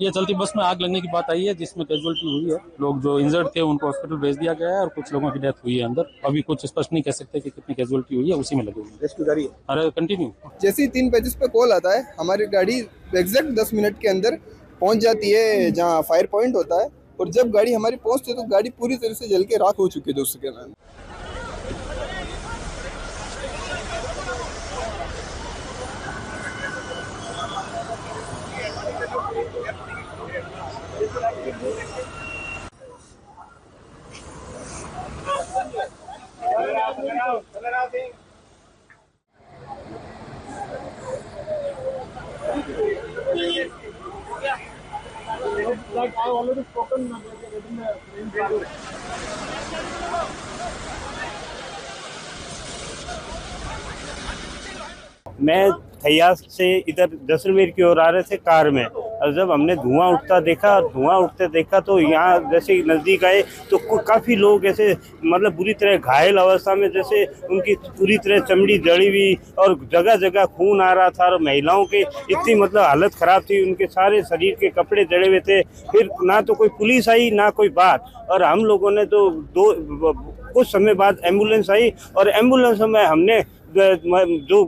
ये चलती बस में आग लगने की बात आई है, जिसमें कैजुअलिटी हुई है। लोग जो इंजर्ड थे उनको हॉस्पिटल भेज दिया गया है और कुछ लोगों की डेथ हुई है अंदर। अभी कुछ स्पष्ट नहीं कह सकते कि कितनी कैजुअलिटी हुई है, उसी में लगे हुए हैं। रेस्क्यू जारी है। अरे कंटिन्यू। जैसे ही 3:35 पे कॉल आता है, हमारी गाड़ी एग्जैक्ट 10 मिनट के अंदर पहुंच जाती है जहां फायर पॉइंट होता है। और जब गाड़ी हमारी पहुंचती है तो गाड़ी पूरी तरह से जल के राख हो चुकी है दोस्तों के नाम। मैं खैयास से इधर जैसलमेर की ओर आ रहे थे कार में, और जब हमने धुआं उठते देखा तो यहाँ जैसे नज़दीक आए तो काफ़ी लोग ऐसे मतलब बुरी तरह घायल अवस्था में, जैसे उनकी पूरी तरह चमड़ी जली हुई और जगह जगह खून आ रहा था। और महिलाओं के इतनी मतलब हालत ख़राब थी, उनके सारे शरीर के कपड़े जले हुए थे। फिर ना तो कोई पुलिस आई ना कोई बात, और हम लोगों ने तो कुछ समय बाद एम्बुलेंस आई, और एम्बुलेंस में हमने जो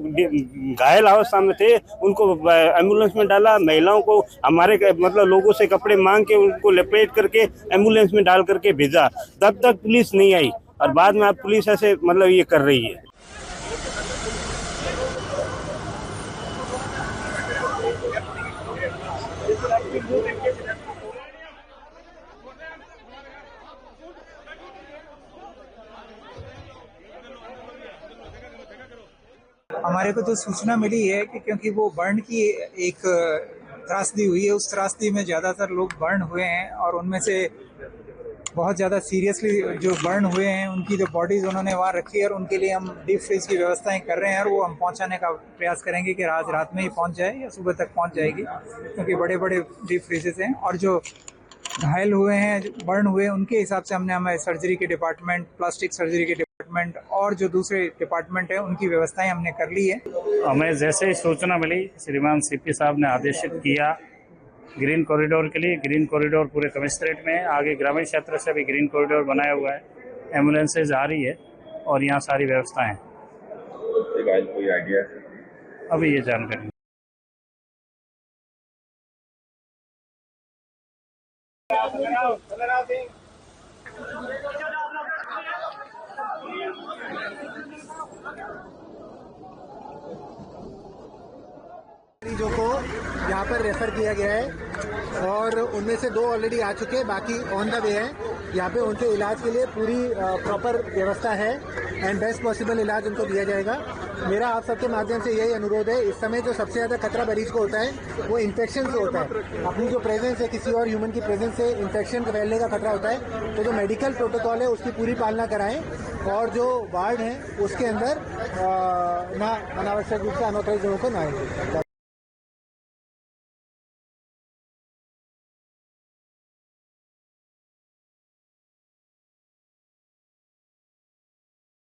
घायल अवस्था में थे उनको एम्बुलेंस में डाला। महिलाओं को हमारे मतलब लोगों से कपड़े मांग के उनको लपेट करके एम्बुलेंस में डाल करके भेजा। तब तक पुलिस नहीं आई, और बाद में अब पुलिस ऐसे मतलब ये कर रही है। हमारे को तो सूचना मिली है कि क्योंकि वो बर्न की एक त्रासदी हुई है, उस त्रासदी में ज़्यादातर लोग बर्न हुए हैं, और उनमें से बहुत ज़्यादा सीरियसली जो बर्न हुए हैं उनकी जो बॉडीज़ उन्होंने वहाँ रखी है, और उनके लिए हम डीप फ्रीज की व्यवस्थाएं कर रहे हैं, और वो हम पहुँचाने का प्रयास करेंगे कि आज रात में ही पहुँच जाए या सुबह तक पहुँच जाएगी, क्योंकि बड़े बड़े डीप फ्रीजेस हैं। और जो घायल हुए हैं, जो बर्न हुए, उनके हिसाब से हमने हमारे सर्जरी के डिपार्टमेंट, प्लास्टिक सर्जरी के डिपार्टमेंट और जो दूसरे डिपार्टमेंट है उनकी व्यवस्थाएं हमने कर ली है। हमें जैसे ही सूचना मिली, श्रीमान सीपी साहब ने आदेशित किया ग्रीन कॉरिडोर के लिए। ग्रीन कॉरिडोर पूरे कमिश्नरेट में है, आगे ग्रामीण क्षेत्र से भी ग्रीन कॉरिडोर बनाया हुआ है, एम्बुलेंसेज आ रही है और यहाँ सारी व्यवस्थाएं हैं। कोई आइडिया अभी ये जानकारी मरीजों को यहाँ पर रेफर किया गया है, और उनमें से 2 ऑलरेडी आ चुके हैं, बाकी ऑन द वे हैं। यहाँ पे उनके इलाज के लिए पूरी प्रॉपर व्यवस्था है, एंड बेस्ट पॉसिबल इलाज उनको दिया जाएगा। मेरा आप सबके माध्यम से यही अनुरोध है, इस समय जो सबसे ज़्यादा खतरा मरीज को होता है वो इन्फेक्शन से होता है। अपनी जो प्रेजेंस है, किसी और ह्यूमन की प्रेजेंस से इन्फेक्शन फैलने का खतरा होता है। तो जो मेडिकल प्रोटोकॉल है उसकी पूरी पालना कराएं, और जो वार्ड है उसके अंदर ना अनावश्यक रूप से अनऑथराइज्ड लोगों को ना आए।